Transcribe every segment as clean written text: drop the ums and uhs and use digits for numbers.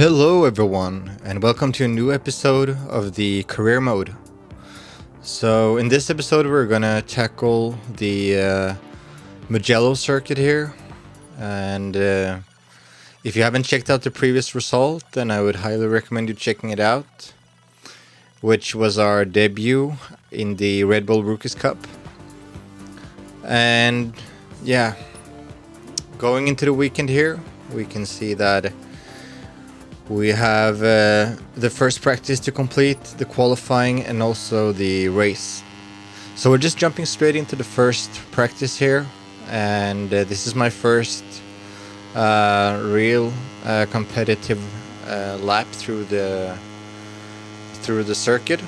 Hello everyone, and welcome to a new episode of the career mode. So in this episode we're gonna tackle the Mugello circuit here, and if you haven't checked out the previous result, then I would highly recommend you checking it out, which was our debut in the Red Bull Rookies Cup. And yeah, going into the weekend here, we can see that we have the first practice to complete, the qualifying, and also the race. So we're just jumping straight into the first practice here, and this is my first real competitive lap through the circuit.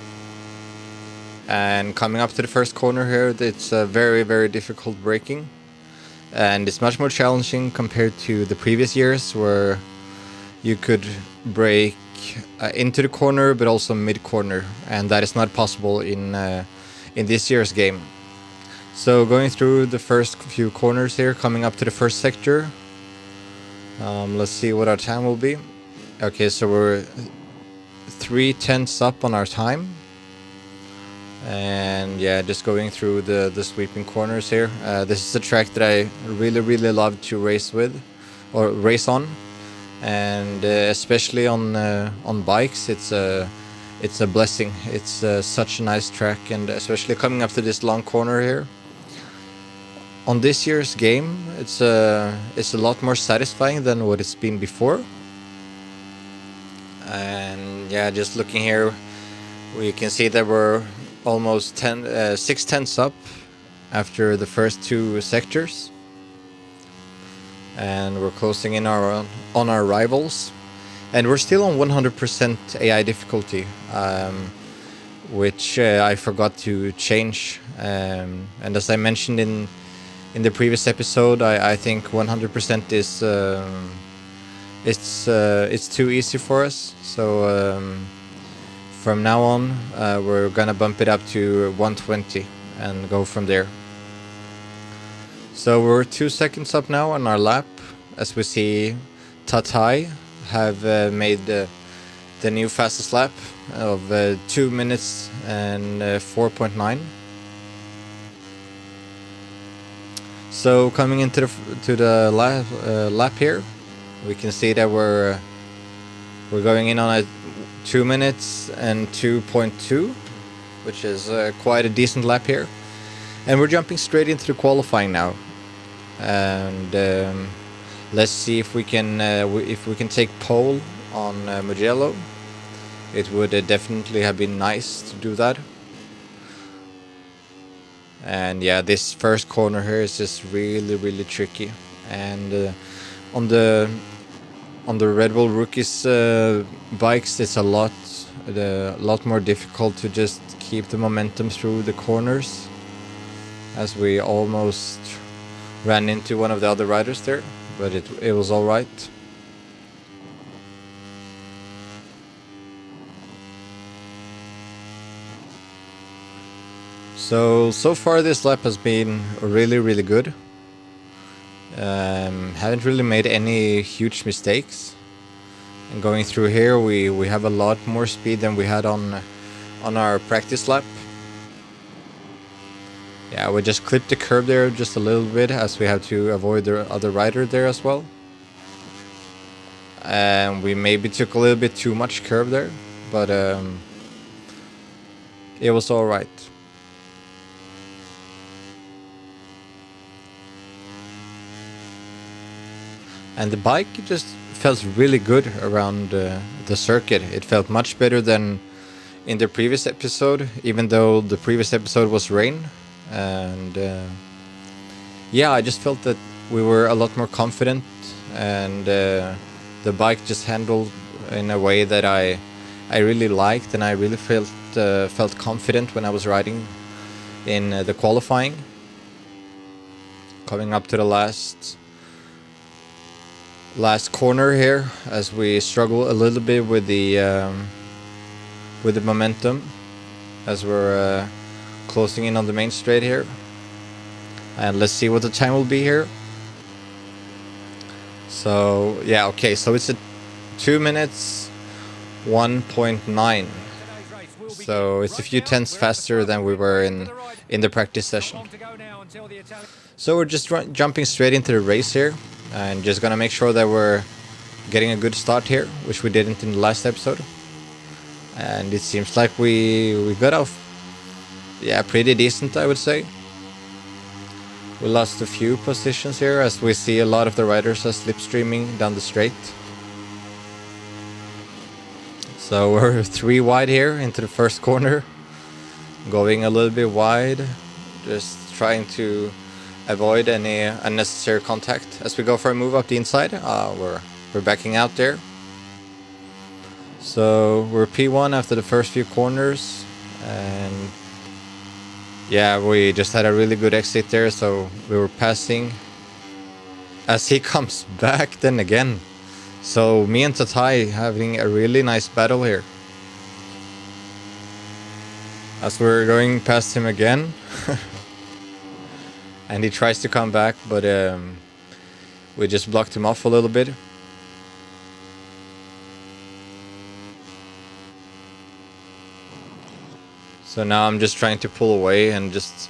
And coming up to the first corner here, it's very difficult braking, and it's much more challenging compared to the previous years where you could brake into the corner but also mid corner, and that is not possible in this year's game. So going through the first few corners here, coming up to the first sector, let's see what our time will be. Okay, so we're 3/10 up on our time, and yeah, just going through the sweeping corners here. This is a track that I really love to race on. And especially on bikes, it's a blessing. It's such a nice track, and especially coming up to this long corner here. On this year's game, it's a lot more satisfying than what it's been before. And yeah, just looking here, we can see that we're almost 6/10 up after the first two sectors. And we're closing in on our rivals, and we're still on 100% AI difficulty, which I forgot to change. And as I mentioned in the previous episode, I think 100% is it's too easy for us. So from now on, we're gonna bump it up to 120 and go from there. So we're 2 seconds up now on our lap, as we see Tatai have made the new fastest lap of 2 minutes and 4.9. So coming into the lap here, we can see that we're going in on a 2 minutes and 2.2, which is quite a decent lap here. And we're jumping straight into the qualifying now, and let's see if we can take pole on Mugello. It would definitely have been nice to do that. And yeah, this first corner here is just really tricky. And on the Red Bull Rookies bikes, it's a lot more difficult to just keep the momentum through the corners, as we almost ran into one of the other riders there, but it was all right. So far this lap has been really good. Haven't really made any huge mistakes, and going through here we have a lot more speed than we had on our practice lap. Yeah, we just clipped the curb there just a little bit, as we have to avoid the other rider there as well. And we maybe took a little bit too much curb there, but it was all right. And the bike just felt really good around the circuit. It felt much better than in the previous episode, even though the previous episode was rain. And yeah, I just felt that we were a lot more confident, and the bike just handled in a way that I really liked, and I really felt confident when I was riding in the qualifying. Coming up to the last corner here, as we struggle a little bit with the momentum, as we're closing in on the main straight here. And let's see what the time will be here. So yeah, okay, so it's a 2 minutes 1.9. So it's a few tenths faster than we were in the practice session. So we're just jumping straight into the race here, and just gonna make sure that we're getting a good start here, which we didn't in the last episode. And it seems like we got off, yeah, pretty decent, I would say. We lost a few positions here, as we see a lot of the riders are slipstreaming down the straight. So we're 3 wide here into the first corner, going a little bit wide, just trying to avoid any unnecessary contact. As we go for a move up the inside, we're backing out there. So we're P1 after the first few corners, and yeah, we just had a really good exit there, so we were passing as he comes back then again. So me and Tatai having a really nice battle here. As we're going past him again. And he tries to come back, but we just blocked him off a little bit. So now I'm just trying to pull away and just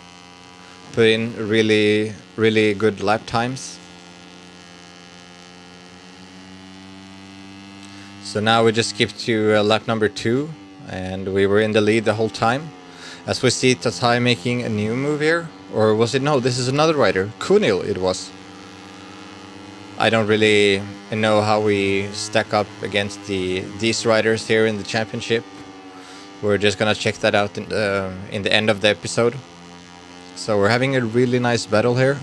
put in really, really good lap times. So now we just skipped to lap number 2, and we were in the lead the whole time. As we see Tatai making a new move here. Or was it? No, this is another rider. Kunil it was. I don't really know how we stack up against these riders here in the championship. We're just gonna check that out in the end of the episode. So we're having a really nice battle here.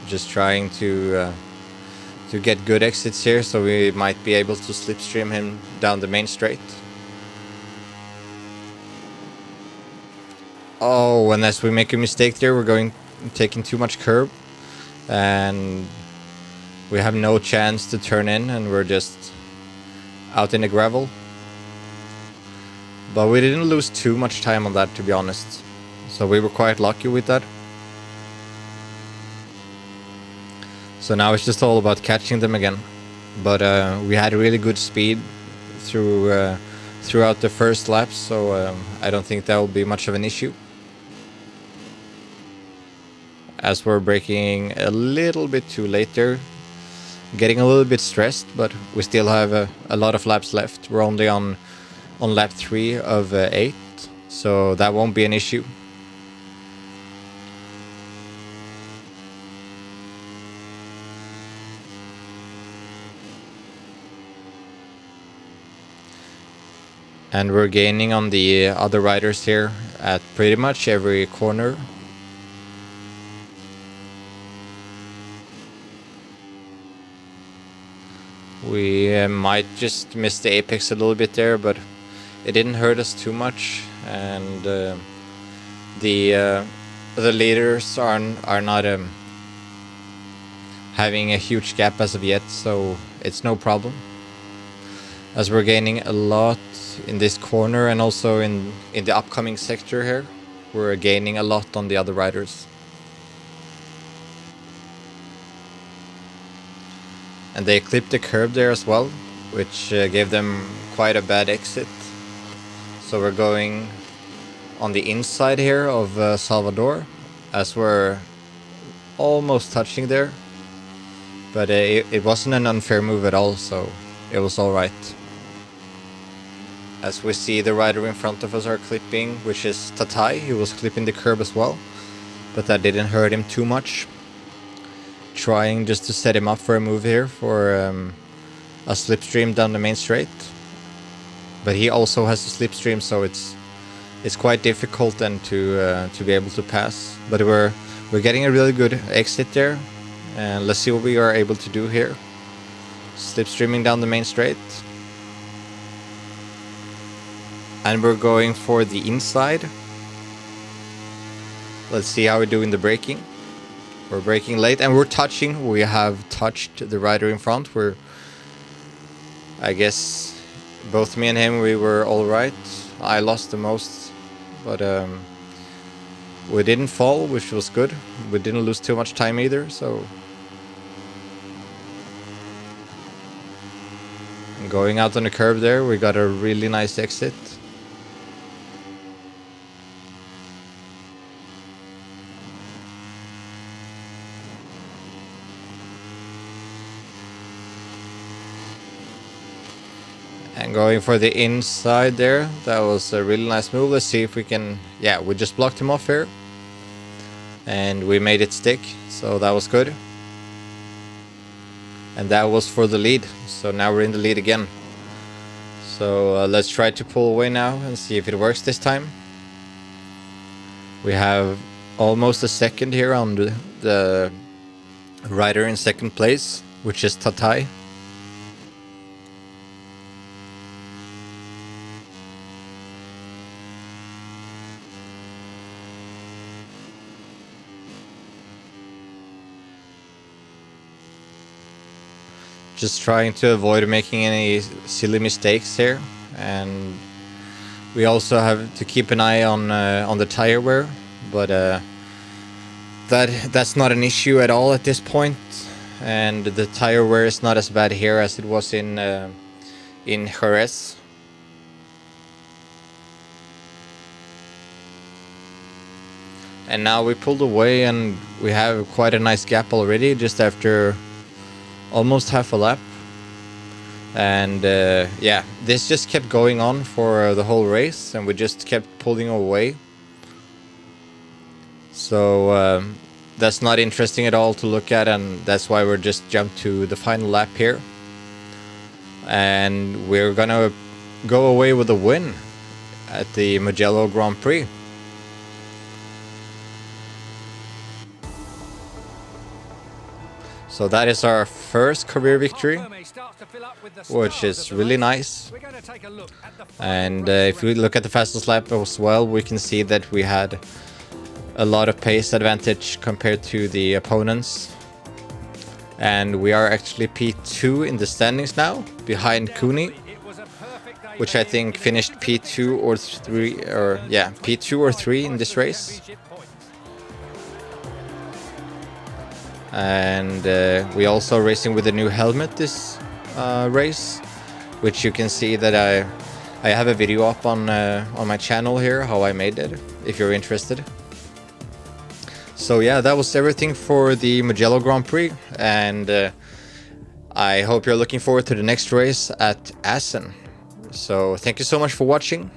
Just trying to get good exits here, so we might be able to slipstream him down the main straight. Oh, and as we make a mistake there, we're taking too much curb, and we have no chance to turn in, and we're just out in the gravel. But we didn't lose too much time on that, to be honest. So we were quite lucky with that. So now it's just all about catching them again. But we had really good speed throughout the first lap, so I don't think that will be much of an issue. As we're braking a little bit too late there, getting a little bit stressed, but we still have a lot of laps left. We're only on lap 3 of 8, so that won't be an issue. And we're gaining on the other riders here at pretty much every corner. We might just miss the apex a little bit there, but it didn't hurt us too much. And the leaders are not having a huge gap as of yet, so it's no problem. As we're gaining a lot in this corner, and also in the upcoming sector here, we're gaining a lot on the other riders. And they clipped the curb there as well, which gave them quite a bad exit. So we're going on the inside here of Salvador, as we're almost touching there. But it wasn't an unfair move at all, so it was alright. As we see the rider in front of us are clipping, which is Tatai. He was clipping the curb as well, but that didn't hurt him too much. Trying just to set him up for a move here for a slipstream down the main straight. But he also has a slipstream, so it's quite difficult then to be able to pass. But we're getting a really good exit there, and let's see what we are able to do here. Slipstreaming down the main straight. And we're going for the inside. Let's see how we do in the braking. We're braking late, and we're touching. We have touched the rider in front. I guess both me and him, we were all right. I lost the most, but we didn't fall, which was good. We didn't lose too much time either, so Going out on the curb there, we got a really nice exit. And going for the inside there, that was a really nice move. Let's see if we can, yeah, we just blocked him off here. And we made it stick, so that was good. And that was for the lead, so now we're in the lead again. So let's try to pull away now and see if it works this time. We have almost a second here on the rider in second place, which is Tatai. Just trying to avoid making any silly mistakes here, and we also have to keep an eye on the tire wear, but that's not an issue at all at this point, and the tire wear is not as bad here as it was in Jerez. And now we pulled away, and we have quite a nice gap already, just after almost half a lap. And yeah, this just kept going on for the whole race, and we just kept pulling away. So that's not interesting at all to look at, and that's why we're just jumped to the final lap here. And we're gonna go away with a win at the Mugello Grand Prix. So that is our first career victory, which is really nice. And if we look at the fastest lap as well, we can see that we had a lot of pace advantage compared to the opponents. And we are actually P2 in the standings now, behind Cooney, which I think finished P2 or 3, or yeah, P2 or 3 in this race. And we also racing with a new helmet this race, which you can see that I have a video up on my channel here, how I made it, if you're interested. So yeah, that was everything for the Mugello Grand Prix, and I hope you're looking forward to the next race at Assen. So thank you so much for watching.